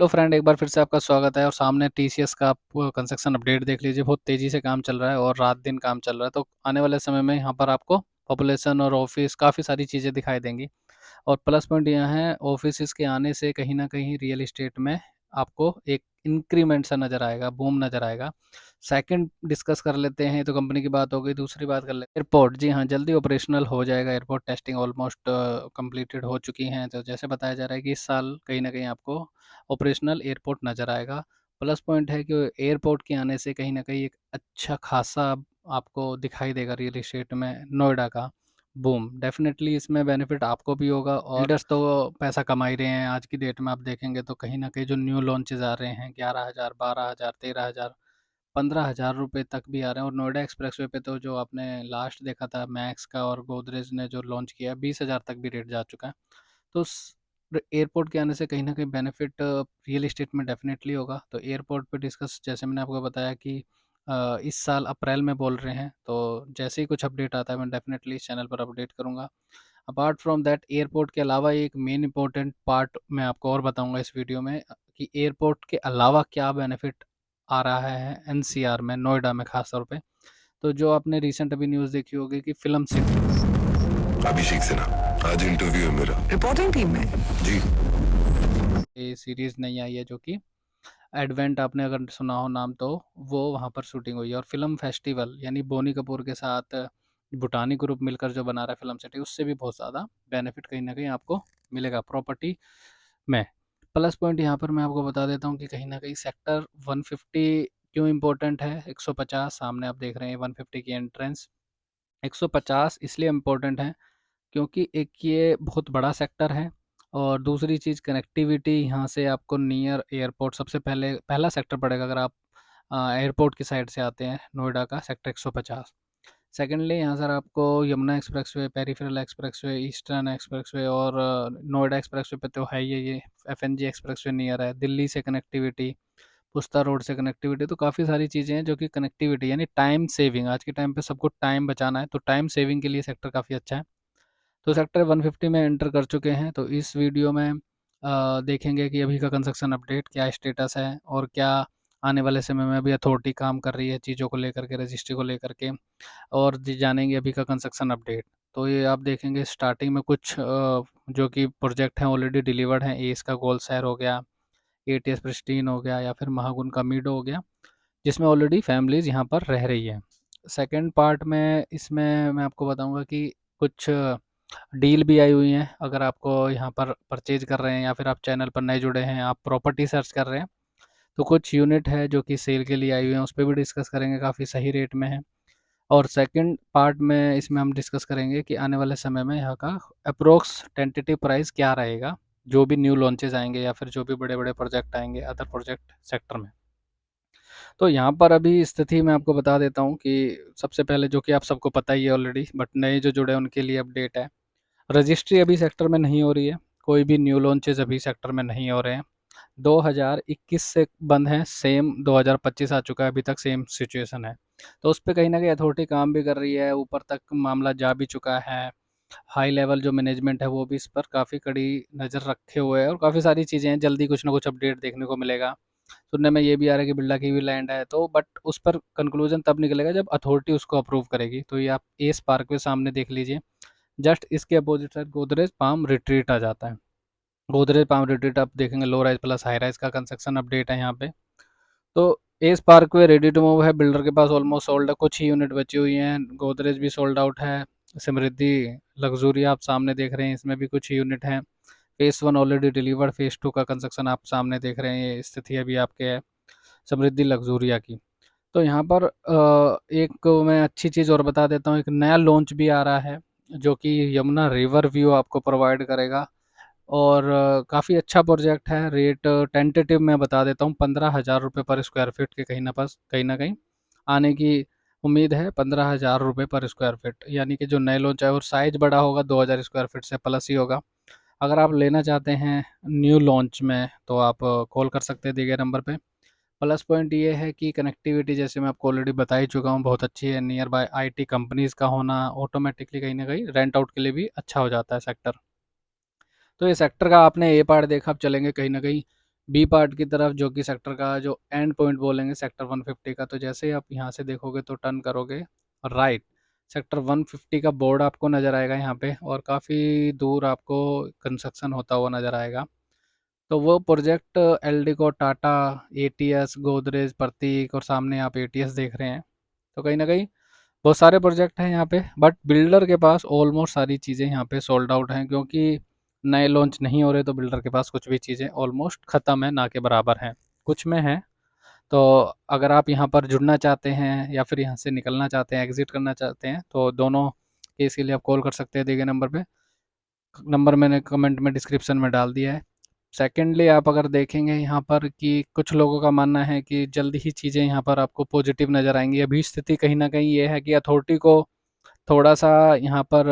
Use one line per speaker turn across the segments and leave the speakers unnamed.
Hello friend, एक बार फिर से आपका स्वागत है। और सामने टीसीएस का आप कंस्ट्रक्शन अपडेट देख लीजिए। बहुत तेज़ी से काम चल रहा है और रात दिन काम चल रहा है। तो आने वाले समय में यहाँ पर आपको पॉपुलेशन और ऑफिस काफ़ी सारी चीज़ें दिखाई देंगी। और प्लस पॉइंट यहाँ है, ऑफिस के आने से कहीं ना कहीं रियल इस्टेट में आपको एक इंक्रीमेंट सा नज़र आएगा, बूम नज़र आएगा। सेकंड डिस्कस कर लेते हैं, तो कंपनी की बात हो गई। दूसरी बात कर लेते हैं एयरपोर्ट। जी हाँ, जल्दी ऑपरेशनल हो जाएगा। एयरपोर्ट टेस्टिंग ऑलमोस्ट कंप्लीटेड हो चुकी हैं। तो जैसे बताया जा रहा है कि इस साल कहीं ना कहीं आपको ऑपरेशनल एयरपोर्ट नज़र आएगा। प्लस पॉइंट है कि एयरपोर्ट के आने से कहीं न कहीं एक अच्छा खासा आपको दिखाई देगा रियल एस्टेट में नोएडा का बूम। डेफ़िनेटली इसमें बेनिफिट आपको भी होगा और बिल्डर्स तो पैसा कमा ही रहे हैं। आज की डेट में आप देखेंगे तो कहीं न कहीं जो न्यू लॉन्चेज़ आ रहे हैं 11,000, 12,000, 13,000, 15,000 रुपए तक भी आ रहे हैं। और नोएडा एक्सप्रेसवे पे तो जो आपने लास्ट देखा था मैक्स का और गोदरेज ने जो लॉन्च किया 20,000 तक भी रेट जा चुका है। तो एयरपोर्ट के आने से कहीं ना कहीं बेनिफिट रियल इस्टेट में डेफिनेटली होगा। तो एयरपोर्ट पे डिस्कस, जैसे मैंने आपको बताया कि इस साल अप्रैल में बोल रहे हैं। तो जैसे ही कुछ अपडेट आता है मैं डेफिनेटली इस चैनल पर अपडेट करूंगा। अपार्ट फ्रॉम दैट, एयरपोर्ट के अलावा एक मेन इंपॉर्टेंट पार्ट मैं आपको और बताऊंगा इस वीडियो में कि एयरपोर्ट के अलावा क्या बेनिफिट आ रहा है एनसीआर में, नोएडा में खास तौर पे। तो जो आपने रिसेंट अभी न्यूज़ देखी होगी कि फिल्म सिटी
अभिषेक सिन्हा, आज इंटरव्यू है मेरा।
रिपोर्टिंग टीम में।
जी।
सीरीज नहीं आई है, जो कि एडवेंट, आपने अगर सुना हो नाम, तो वो वहाँ पर शूटिंग हुई है। और फिल्म फेस्टिवल यानी बोनी कपूर के साथ भूटानी ग्रुप मिलकर जो बना रहा है फिल्म सिटी, उससे भी बहुत ज़्यादा बेनिफिट कहीं ना कहीं आपको मिलेगा प्रॉपर्टी में। प्लस पॉइंट यहाँ पर मैं आपको बता देता हूँ कि कहीं ना कहीं सेक्टर 150 क्यों इम्पोर्टेंट है। 150 सामने आप देख रहे हैं, 150 की एंट्रेंस। 150 इसलिए इम्पोर्टेंट है क्योंकि एक ये बहुत बड़ा सेक्टर है। और दूसरी चीज़ कनेक्टिविटी, यहाँ से आपको नियर एयरपोर्ट सबसे पहले पहला सेक्टर पड़ेगा अगर आप एयरपोर्ट की साइड से आते हैं। नोएडा का सेक्टर 150। सेकेंडली यहाँ सर आपको Yamuna expressway, peripheral expressway, eastern expressway और नोएडा एक्सप्रेसवे पे तो है ही है। ये एफएनजी एक्सप्रेसवे नियर है। दिल्ली से कनेक्टिविटी, पुस्ता रोड से कनेक्टिविटी, तो काफ़ी सारी चीज़ें हैं जो कि कनेक्टिविटी यानी टाइम सेविंग। आज के टाइम पे सबको टाइम बचाना है, तो टाइम सेविंग के लिए सेक्टर काफ़ी अच्छा है। तो सेक्टर 150 में एंटर कर चुके हैं। तो इस वीडियो में देखेंगे कि अभी का कंस्ट्रक्शन अपडेट क्या स्टेटस है और क्या आने वाले समय में अभी अथॉरिटी काम कर रही है चीज़ों को लेकर के, रजिस्ट्री को लेकर के। और जानेंगे अभी का कंस्ट्रक्शन अपडेट। तो ये आप देखेंगे स्टार्टिंग में कुछ जो कि प्रोजेक्ट हैं ऑलरेडी डिलीवर्ड हैं। एस का गोल शहर हो गया, एटीएस प्रिस्टीन हो गया, या फिर महागुन का मीडो हो गया, जिसमें ऑलरेडी फैमिलीज़ यहाँ पर रह रही है। सेकंड पार्ट में इसमें मैं आपको बताऊंगा कि कुछ डील भी आई हुई हैं। अगर आपको यहाँ पर परचेज कर रहे हैं या फिर आप चैनल पर नए जुड़े हैं, आप प्रॉपर्टी सर्च कर रहे हैं, तो कुछ यूनिट है जो कि सेल के लिए आई हुई हैं, उस पर भी डिस्कस करेंगे। काफ़ी सही रेट में है। और सेकंड पार्ट में इसमें हम डिस्कस करेंगे कि आने वाले समय में यहाँ का अप्रोक्स टेंटेटिव प्राइस क्या रहेगा, जो भी न्यू लॉन्चेस आएंगे या फिर जो भी बड़े बड़े प्रोजेक्ट आएंगे अदर प्रोजेक्ट सेक्टर में। तो यहाँ पर अभी स्थिति मैं आपको बता देता हूँ कि सबसे पहले, जो कि आप सबको पता ही है ऑलरेडी, बट नए जो जुड़े हैं उनके लिए अपडेट है। रजिस्ट्री अभी सेक्टर में नहीं हो रही है। कोई भी न्यू लॉन्चेस अभी सेक्टर में नहीं हो रहे हैं। 2021 से बंद है, सेम 2025 आ चुका है, अभी तक सेम सिचुएशन है। तो उस पर कहीं ना कहीं अथॉरिटी काम भी कर रही है, ऊपर तक मामला जा भी चुका है। हाई लेवल जो मैनेजमेंट है वो भी इस पर काफ़ी कड़ी नज़र रखे हुए है और काफ़ी सारी चीज़ें हैं। जल्दी कुछ ना कुछ अपडेट देखने को मिलेगा। सुनने में ये भी आ रहा है कि बिरला की भी लैंड है, तो बट उस पर कंक्लूजन तब निकलेगा जब अथॉरिटी उसको अप्रूव करेगी। तो ये आप एस पार्क के सामने देख लीजिए। जस्ट इसके opposite side Godrej Palm Retreat आ जाता है। गोदरेज पाम रिट्रीट आप देखेंगे, low rise plus high rise का कंस्ट्रक्शन अपडेट है यहाँ पे। तो Ace Parkway ready to move है। बिल्डर के पास ऑलमोस्ट सोल्ड है, कुछ ही यूनिट बची हुई हैं। गोदरेज भी सोल्ड आउट है। समृद्धि लग्जूरी आप सामने देख रहे हैं, इसमें भी कुछ ही यूनिट हैं। Phase one already delivered, phase two का कंस्ट्रक्शन आप सामने देख रहे हैं। ये स्थिति अभी आपके है समृद्धि लग्जूरिया की। तो यहाँ पर एक मैं अच्छी चीज़ और बता देता हूँ, एक नया लॉन्च भी आ रहा है जो कि यमुना रिवर व्यू आपको प्रोवाइड करेगा। और काफ़ी अच्छा प्रोजेक्ट है। रेट टेंटेटिव मैं बता देता हूँ, 15,000 रुपये पर स्क्वायर फीट के कहीं ना कहीं आने की उम्मीद है। 15,000 रुपये पर स्क्वायर फीट, यानी कि जो नए लॉन्च है और साइज बड़ा होगा, 2,000 स्क्वायर फीट से प्लस ही होगा। अगर आप लेना चाहते हैं न्यू लॉन्च में तो आप कॉल कर सकते हैं दिए गए नंबर पे। प्लस पॉइंट ये है कि कनेक्टिविटी, जैसे मैं आपको ऑलरेडी बता ही चुका हूँ, बहुत अच्छी है। नियर बाय आईटी कंपनीज़ का होना ऑटोमेटिकली कहीं ना कहीं रेंट आउट के लिए भी अच्छा हो जाता है सेक्टर। तो ये सेक्टर का आपने ए पार्ट देखा। अब चलेंगे कहीं ना कहीं बी पार्ट की तरफ, जो कि सेक्टर का जो एंड पॉइंट बोलेंगे सेक्टर 150 का, तो जैसे ही आप यहाँ से देखोगे तो टर्न करोगे राइट, सेक्टर 150 का बोर्ड आपको नज़र आएगा यहाँ पे, और काफ़ी दूर आपको कंस्ट्रक्शन होता हुआ नज़र आएगा। तो वो प्रोजेक्ट एल्डिको, टाटा, एटीएस, गोदरेज, प्रतीक, और सामने आप एटीएस देख रहे हैं। तो कहीं ना कहीं बहुत सारे प्रोजेक्ट हैं यहाँ पे, बट बिल्डर के पास ऑलमोस्ट सारी चीज़ें यहाँ पे सोल्ड आउट हैं, क्योंकि नए लॉन्च नहीं हो रहे, तो बिल्डर के पास कुछ भी चीज़ें ऑलमोस्ट ख़त्म है, ना के बराबर हैं, कुछ में है। तो अगर आप यहाँ पर जुड़ना चाहते हैं या फिर यहाँ से निकलना चाहते हैं, एग्जिट करना चाहते हैं, तो दोनों केस के लिए आप कॉल कर सकते हैं दिए गए नंबर पे। नंबर मैंने कमेंट में डिस्क्रिप्शन में डाल दिया है। सेकेंडली आप अगर देखेंगे यहाँ पर कि कुछ लोगों का मानना है कि जल्दी ही चीज़ें यहाँ पर आपको पॉजिटिव नज़र आएंगी। अभी स्थिति कहीं ना कहीं ये है कि अथॉरिटी को थोड़ा सा यहाँ पर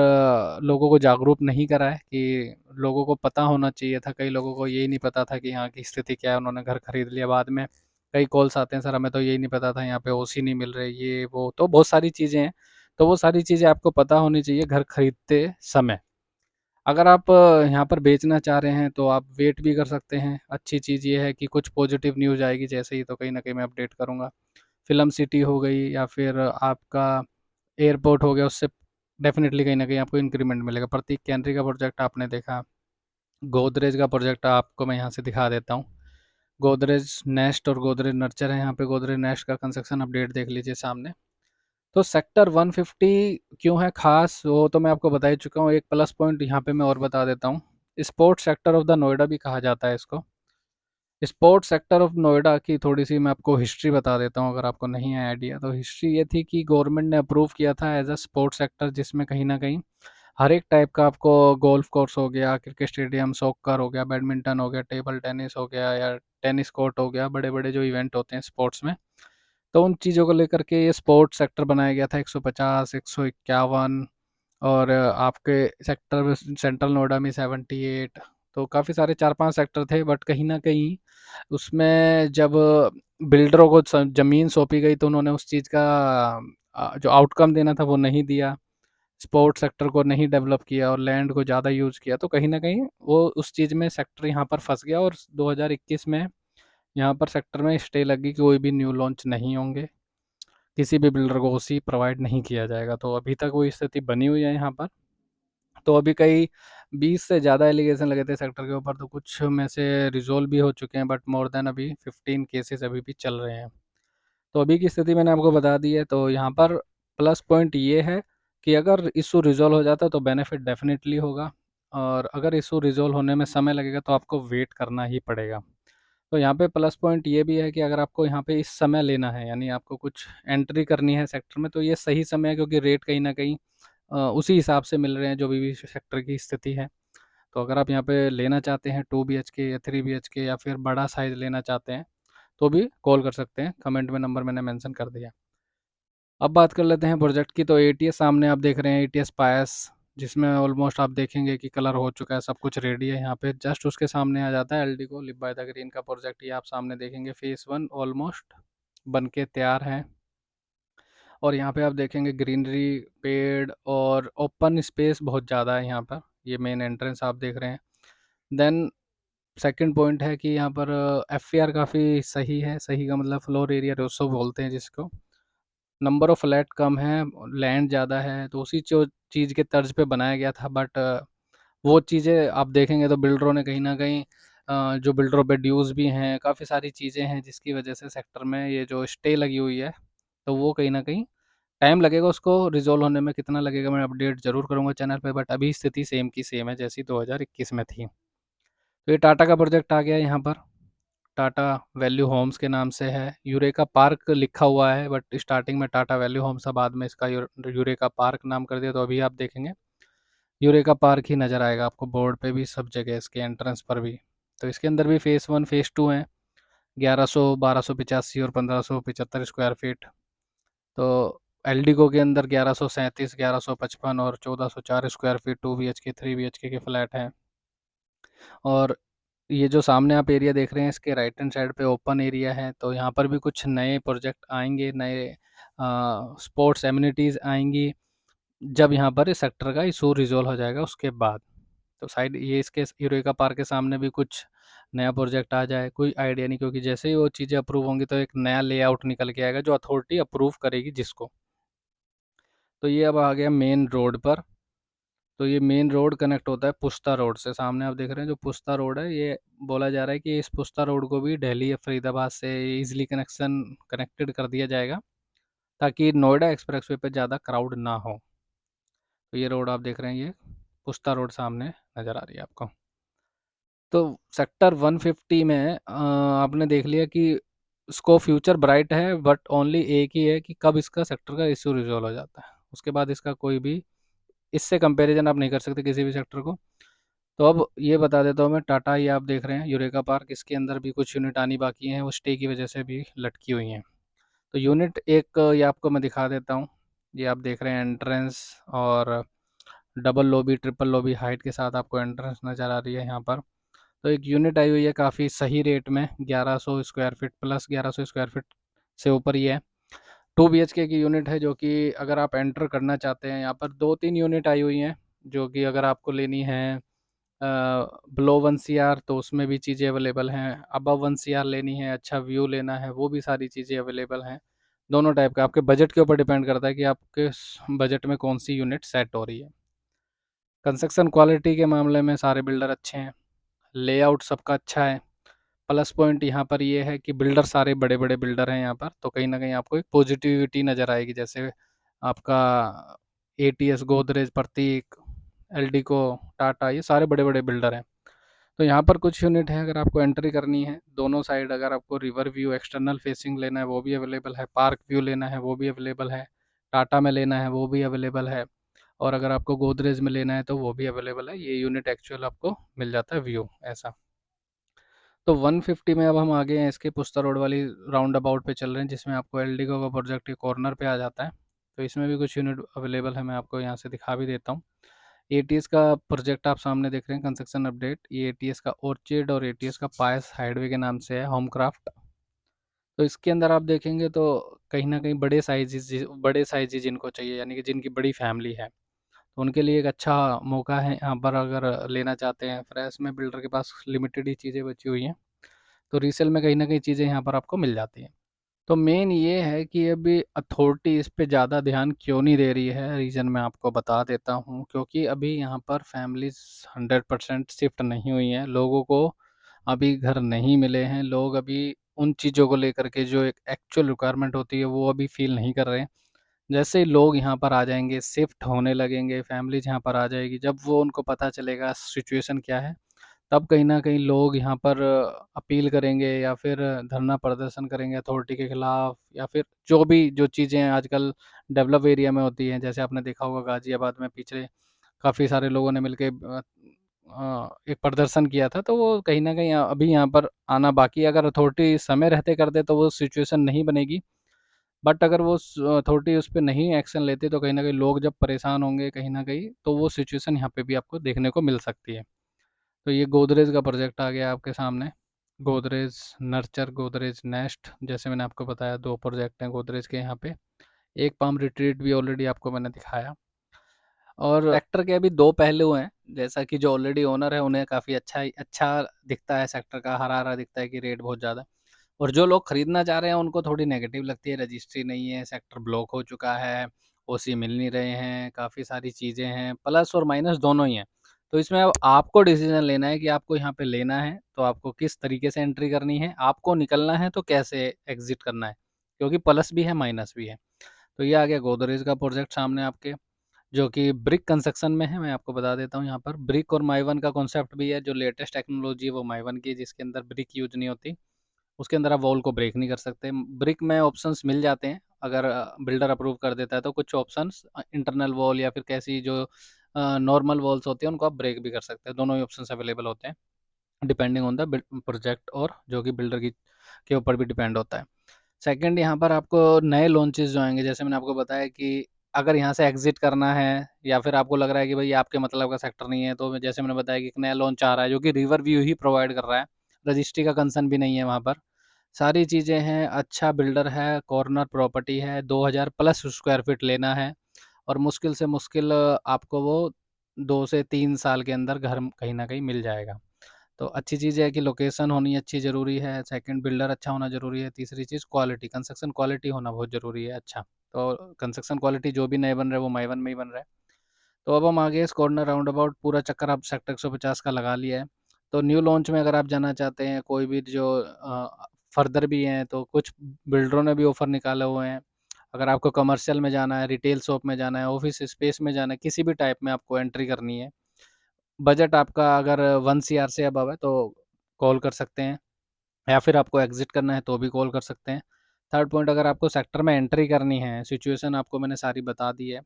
लोगों को जागरूक नहीं करा है, कि लोगों को पता होना चाहिए था। कई लोगों को यही नहीं पता था कि यहाँ की स्थिति क्या है, उन्होंने घर खरीद लिया। बाद में कई कॉल्स आते हैं, सर हमें तो यही नहीं पता था, यहाँ पे ओसी नहीं मिल रही, ये वो, तो बहुत सारी चीज़ें हैं। तो वो सारी चीज़ें आपको पता होनी चाहिए घर खरीदते समय। अगर आप यहाँ पर बेचना चाह रहे हैं तो आप वेट भी कर सकते हैं। अच्छी चीज़ ये है कि कुछ पॉजिटिव न्यूज़ आएगी जैसे ही, तो कहीं ना कहीं मैं अपडेट करूँगा। फिल्म सिटी हो गई या फिर आपका एयरपोर्ट हो गया, उससे डेफिनेटली कहीं ना कहीं आपको इंक्रीमेंट मिलेगा। प्रतीक कैंट्री का प्रोजेक्ट आपने देखा, गोदरेज का प्रोजेक्ट आपको मैं यहाँ से दिखा देता हूँ। गोदरेज नेस्ट और गोदरेज नर्चर है यहाँ पे। गोदरेज नेस्ट का कंस्ट्रक्शन अपडेट देख लीजिए सामने। तो सेक्टर 150 क्यों है खास, वो तो मैं आपको बता ही चुका हूँ। एक प्लस पॉइंट यहाँ पे मैं और बता देता हूँ। Sports sector of the Noida भी कहा जाता है इसको। स्पोर्ट्स सेक्टर ऑफ नोएडा की थोड़ी सी मैं आपको हिस्ट्री बता देता हूँ, अगर आपको नहीं है आइडिया। तो हिस्ट्री ये थी कि गवर्नमेंट ने अप्रूव किया था एज अ स्पोर्ट्स सेक्टर, जिसमें कहीं ना कहीं हर एक टाइप का आपको, गोल्फ कोर्स हो गया, क्रिकेट स्टेडियम, सॉकर हो गया, बैडमिंटन हो गया, टेबल टेनिस हो गया, या टेनिस कोर्ट हो गया, बड़े बड़े जो इवेंट होते हैं स्पोर्ट्स में, तो उन चीज़ों को लेकर के ये स्पोर्ट्स सेक्टर बनाया गया था। 150, 151, और आपके सेक्टर में सेंट्रल नोएडा में 78। तो काफ़ी सारे 4-5 सेक्टर थे, बट कहीं ना कहीं उसमें जब बिल्डरों को ज़मीन सौंपी गई, तो उन्होंने उस चीज़ का जो आउटकम देना था वो नहीं दिया। स्पोर्ट्स सेक्टर को नहीं डेवलप किया और लैंड को ज़्यादा यूज़ किया, तो कहीं ना कहीं वो उस चीज़ में सेक्टर यहाँ पर फंस गया। और 2021 में यहाँ पर सेक्टर में स्टे लगी कि कोई भी न्यू लॉन्च नहीं होंगे, किसी भी बिल्डर को ओसी प्रोवाइड नहीं किया जाएगा। तो अभी तक वो स्थिति बनी हुई है यहाँ पर। तो अभी कई 20 से ज़्यादा एलिगेशन लगे थे सेक्टर के ऊपर, तो कुछ में से रिजोल्व भी हो चुके हैं, बट मोर देन अभी 15 केसेस अभी भी चल रहे हैं। तो अभी की स्थिति मैंने आपको बता दी है। तो यहाँ पर प्लस पॉइंट ये है कि अगर इशू रिजॉल्व हो जाता है तो बेनिफिट डेफिनेटली होगा, और अगर इशू रिजॉल्व होने में समय लगेगा तो आपको वेट करना ही पड़ेगा। तो यहाँ पे प्लस पॉइंट ये भी है कि अगर आपको यहाँ पे इस समय लेना है, यानी आपको कुछ एंट्री करनी है सेक्टर में, तो ये सही समय है, क्योंकि रेट कहीं ना कहीं उसी हिसाब से मिल रहे हैं जो भी सेक्टर की स्थिति है। तो अगर आप यहाँ पे लेना चाहते हैं 2 BHK या 3 BHK, या फिर बड़ा साइज लेना चाहते हैं, तो भी कॉल कर सकते हैं। कमेंट में नंबर मैंने मेंशन कर दिया। अब बात कर लेते हैं प्रोजेक्ट की। तो एटीएस सामने आप देख रहे हैं, एटीएस पायस, जिसमें ऑलमोस्ट आप देखेंगे कि कलर हो चुका है, सब कुछ रेडी है। यहाँ पे जस्ट उसके सामने आ जाता है एलडी को, लिव बाय द ग्रीन का प्रोजेक्ट। ये आप सामने देखेंगे फेस 1 ऑलमोस्ट बन के तैयार है। और यहाँ पे आप देखेंगे ग्रीनरी, पेड़ और ओपन स्पेस बहुत ज़्यादा है यहाँ पर। ये मेन एंट्रेंस आप देख रहे हैं। देन सेकंड पॉइंट है कि यहाँ पर एफ काफ़ी सही है। सही का मतलब फ्लोर एरिया रेशो बोलते हैं जिसको। नंबर ऑफ फ्लैट कम है, लैंड ज़्यादा है, तो उसी जो चीज़ के तर्ज पे बनाया गया था। बट वो चीज़ें आप देखेंगे तो बिल्डरों ने कहीं ना कहीं जो बिल्डरों पे ड्यूज़ भी हैं, काफ़ी सारी चीज़ें हैं जिसकी वजह से सेक्टर में ये जो स्टे लगी हुई है, तो वो कहीं ना कहीं टाइम लगेगा उसको रिजॉल्व होने में। कितना लगेगा मैं अपडेट ज़रूर करूँगा चैनल पे, बट अभी स्थिति सेम की सेम है जैसी 2021 में थी। तो ये टाटा का प्रोजेक्ट आ गया यहाँ पर। टाटा वैल्यू होम्स के नाम से है। यूरेका पार्क लिखा हुआ है, बट स्टार्टिंग में टाटा वैल्यू होम्स था, बाद में इसका यूरेका पार्क नाम कर दिया। तो अभी आप देखेंगे यूरेका पार्क ही नज़र आएगा आपको बोर्ड पे भी, सब जगह इसके एंट्रेंस पर भी। तो इसके अंदर भी फेज़ 1 फेज़ 2 हैं। 1100, 1285 और 1575 स्क्वायर फीट। तो एलडीको के अंदर 1137, 1155 और 1404 स्क्वायर फीट 2 BHK 3 BHK के फ्लैट हैं। और ये जो सामने आप एरिया देख रहे हैं, इसके राइट हैंड साइड पे ओपन एरिया है। तो यहाँ पर भी कुछ नए प्रोजेक्ट आएंगे, नए स्पोर्ट्स एम्यूनिटीज़ आएंगी, जब यहाँ पर इस सेक्टर का इशू रिजॉल्व हो जाएगा उसके बाद। तो साइड ये इसके यूरेका पार्क के सामने भी कुछ नया प्रोजेक्ट आ जाए, कोई आइडिया नहीं, क्योंकि जैसे ही वो चीज़ें अप्रूव होंगी तो एक नया लेआउट निकल के आएगा जो अथॉरिटी अप्रूव करेगी जिसको। तो ये अब आ गया मेन रोड पर। तो ये मेन रोड कनेक्ट होता है पुश्ता रोड से। सामने आप देख रहे हैं जो पुश्ता रोड है, ये बोला जा रहा है कि इस पुश्ता रोड को भी दिल्ली या फरीदाबाद से इजीली कनेक्टेड कर दिया जाएगा, ताकि नोएडा एक्सप्रेसवे पे ज़्यादा क्राउड ना हो। तो ये रोड आप देख रहे हैं, ये पुश्ता रोड सामने नज़र आ रही है आपको। तो सेक्टर 150 में आपने देख लिया कि इसको फ्यूचर ब्राइट है, बट ओनली एक ही है कि कब इसका सेक्टर का इशू रिजॉल्व हो जाता है, उसके बाद इसका कोई भी इससे कंपैरिजन आप नहीं कर सकते किसी भी सेक्टर को। तो अब ये बता देता हूँ मैं, टाटा ये आप देख रहे हैं यूरेका पार्क, इसके अंदर भी कुछ यूनिट आनी बाकी हैं, वो स्टे की वजह से भी लटकी हुई हैं। तो यूनिट एक ये आपको मैं दिखा देता हूँ। ये आप देख रहे हैं एंट्रेंस, और double lobby triple lobby height के साथ आपको एंट्रेंस नज़र आ रही है यहाँ पर। तो एक यूनिट आई हुई है काफ़ी सही रेट में, 1100 square feet plus, 1100 square feet से ऊपर ही है। 2 BHK की यूनिट है, जो कि अगर आप एंटर करना चाहते हैं, यहाँ पर 2-3 यूनिट आई हुई हैं जो कि अगर आपको लेनी है बिलो 1 CR तो उसमें भी चीज़ें अवेलेबल हैं, अबव 1 CR लेनी है, अच्छा व्यू लेना है, वो भी सारी चीज़ें अवेलेबल हैं। दोनों टाइप का आपके बजट के ऊपर डिपेंड करता है कि आपके बजट में कौन सी यूनिट सेट हो रही है। कंस्ट्रक्शन क्वालिटी के मामले में सारे बिल्डर अच्छे हैं, लेआउट सबका अच्छा है। प्लस पॉइंट यहाँ पर ये है कि बिल्डर सारे बड़े-बड़े बिल्डर हैं यहाँ पर, तो कहीं न कहीं आपको एक पॉजिटिविटी नज़र आएगी। जैसे आपका एटीएस, गोदरेज, प्रतीक, एल्डिको, टाटा, ये सारे बड़े-बड़े बिल्डर हैं। तो यहाँ पर कुछ यूनिट है, अगर आपको एंट्री करनी है दोनों साइड, अगर आपको रिवर व्यू एक्सटर्नल फेसिंग लेना है वो भी अवेलेबल है, पार्क व्यू लेना है वो भी अवेलेबल है, टाटा में लेना है वो भी अवेलेबल है, और अगर आपको गोदरेज में लेना है तो वो भी अवेलेबल है। ये यूनिट एक्चुअल आपको मिल जाता है व्यू ऐसा। तो 150 में अब हम आ गए हैं इसके पुस्ता रोड वाली राउंड अबाउट पे चल रहे हैं, जिसमें आपको एल्डिको का प्रोजेक्ट के कॉर्नर पे आ जाता है। तो इसमें भी कुछ यूनिट अवेलेबल है, मैं आपको यहाँ से दिखा भी देता हूँ। एटीएस का प्रोजेक्ट आप सामने देख रहे हैं, कंस्ट्रक्शन अपडेट। ये एटीएस का ऑर्चिड और एटीएस का पायस हाइडवे के नाम से है, होमक्राफ्ट। तो इसके अंदर आप देखेंगे तो कहीं ना कहीं बड़े साइज़ जिनको चाहिए, यानी कि जिनकी बड़ी फैमिली है, तो उनके लिए एक अच्छा मौका है यहाँ पर। अगर लेना चाहते हैं फ्रेश में, बिल्डर के पास लिमिटेड ही चीज़ें बची हुई हैं, तो रीसेल में कहीं न कहीं चीज़ें यहाँ पर आपको मिल जाती हैं। तो मेन ये है कि अभी अथॉरिटी इस पे ज़्यादा ध्यान क्यों नहीं दे रही है, रीज़न मैं आपको बता देता हूँ। क्योंकि अभी यहाँ पर फैमिलीज़ 100% शिफ्ट नहीं हुई हैं, लोगों को अभी घर नहीं मिले हैं, लोग अभी उन चीज़ों को लेकर के जो एक एक्चुअल रिक्वायरमेंट होती है वो अभी फ़ील नहीं कर रहे हैं। जैसे ही लोग यहाँ पर आ जाएँगे, शिफ्ट होने लगेंगे, फैमिलीज़ यहाँ पर आ जाएगी, जब वो उनको पता चलेगा सिचुएशन क्या है, तब कहीं न कहीं लोग यहाँ पर अपील करेंगे या फिर धरना प्रदर्शन करेंगे अथॉरिटी के खिलाफ, या फिर जो चीज़ें आजकल डेवलप एरिया में होती हैं। जैसे आपने देखा होगा गाज़ियाबाद में पीछे काफ़ी सारे लोगों ने मिलके एक प्रदर्शन किया था, तो वो कहीं न कहीं अभी यहाँ पर आना बाकी है। अगर अथॉरिटी समय रहते कर दे तो वो सिचुएशन नहीं बनेगी। बट अगर वो अथॉरिटी उस पे नहीं एक्शन लेती तो कहीं न कहीं लोग जब परेशान होंगे कहीं न कहीं, तो वो सिचुएशन यहाँ पे भी आपको देखने को मिल सकती है। तो ये गोदरेज का प्रोजेक्ट आ गया आपके सामने। गोदरेज नर्चर, गोदरेज नेस्ट, जैसे मैंने आपको बताया 2 प्रोजेक्ट हैं गोदरेज के यहाँ पे। एक पाम रिट्रीट भी ऑलरेडी आपको मैंने दिखाया। और सेक्टर के अभी 2 पहलू हैं, जैसा कि जो ऑलरेडी ओनर है उन्हें काफ़ी अच्छा दिखता है सेक्टर का, हरा-हरा दिखता है कि रेट बहुत ज़्यादा है। और जो लोग खरीदना चाह रहे हैं उनको थोड़ी नेगेटिव लगती है, रजिस्ट्री नहीं है, सेक्टर ब्लॉक हो चुका है, ओसी मिल नहीं रहे हैं, काफ़ी सारी चीज़ें हैं, प्लस और माइनस दोनों ही हैं। तो इसमें अब आपको डिसीज़न लेना है कि आपको यहाँ पे लेना है, तो आपको किस तरीके से एंट्री करनी है, आपको निकलना है तो कैसे एग्ज़िट करना है, क्योंकि प्लस भी है, माइनस भी है। तो ये आ गया गोदरेज का प्रोजेक्ट सामने आपके, जो कि ब्रिक कंस्ट्रक्शन में है। मैं आपको बता देता हूँ यहाँ पर ब्रिक और माइवन का कॉन्सेप्ट भी है, जो लेटेस्ट टेक्नोलॉजी है वो माइवन की है, जिसके अंदर ब्रिक यूज़ नहीं होती। उसके अंदर आप वॉल को ब्रेक नहीं कर सकते। ब्रिक में ऑप्शंस मिल जाते हैं, अगर बिल्डर अप्रूव कर देता है तो कुछ ऑप्शंस इंटरनल वॉल या फिर कैसी जो नॉर्मल वॉल्स होती हैं उनको आप ब्रेक भी कर सकते हैं। दोनों ही ऑप्शंस अवेलेबल होते हैं, डिपेंडिंग ऑन द प्रोजेक्ट, और जो कि बिल्डर की के ऊपर भी डिपेंड होता है। सेकंड, यहाँ पर आपको नए लॉन्चेस जो आएँगे, जैसे मैंने आपको बताया कि अगर यहाँ से एग्ज़िट करना है या फिर आपको लग रहा है कि भई आपके मतलब का सेक्टर नहीं है, तो जैसे मैंने बताया कि एक नया लॉन्च आ रहा है जो कि रिवर व्यू ही प्रोवाइड कर रहा है। रजिस्ट्री का कंसर्न भी नहीं है वहाँ पर। सारी चीज़ें हैं, अच्छा बिल्डर है, कॉर्नर प्रॉपर्टी है, 2000 प्लस स्क्वायर फीट लेना है, और मुश्किल से मुश्किल आपको वो 2 से 3 साल के अंदर घर कहीं न कहीं मिल जाएगा। तो अच्छी चीज़ है कि लोकेशन होनी अच्छी ज़रूरी है, सेकंड बिल्डर अच्छा होना ज़रूरी है, तीसरी चीज़ क्वालिटी, कंस्ट्रक्शन क्वालिटी होना बहुत ज़रूरी है अच्छा। तो कंस्ट्रक्शन क्वालिटी जो भी नए बन रहे हैं वो माई वन में ही बन रहा है। तो अब हम आगे इस कॉर्नर राउंड अबाउट पूरा चक्कर आप सेक्टर 150 का लगा लिया है। तो न्यू लॉन्च में अगर आप जाना चाहते हैं, कोई भी जो फर्दर भी हैं, तो कुछ बिल्डरों ने भी ऑफर निकाले हुए हैं। अगर आपको कमर्शियल में जाना है, रिटेल शॉप में जाना है, ऑफिस स्पेस में जाना है, किसी भी टाइप में आपको एंट्री करनी है, बजट आपका अगर 1 सीआर से अबव है तो कॉल कर सकते हैं, या फिर आपको एग्जिट करना है तो भी कॉल कर सकते हैं। थर्ड पॉइंट, अगर आपको सेक्टर में एंट्री करनी है, सिचुएशन आपको मैंने सारी बता दी है,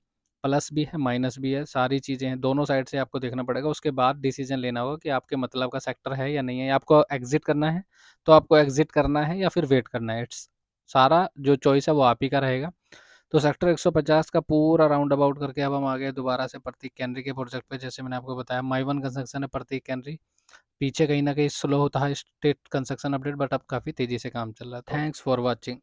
प्लस भी है माइनस भी है, सारी चीज़ें हैं, दोनों साइड से आपको देखना पड़ेगा। उसके बाद डिसीजन लेना होगा कि आपके मतलब का सेक्टर है या नहीं है, या आपको एग्जिट करना है तो आपको एग्जिट करना है या फिर वेट करना है। इट्स सारा जो चॉइस है वो आप ही का रहेगा। तो सेक्टर 150 का पूरा राउंड अबाउट करके अब हम आ गए दोबारा से प्रतीक कैनरी के प्रोजेक्ट पे। जैसे मैंने आपको बताया, माई वन कंस्ट्रक्शन है प्रतीक कैनरी। पीछे कहीं न कहीं स्लो होता है स्टेट कंस्ट्रक्शन अपडेट, बट अब काफ़ी तेज़ी से काम चल रहा है। Thanks for watching.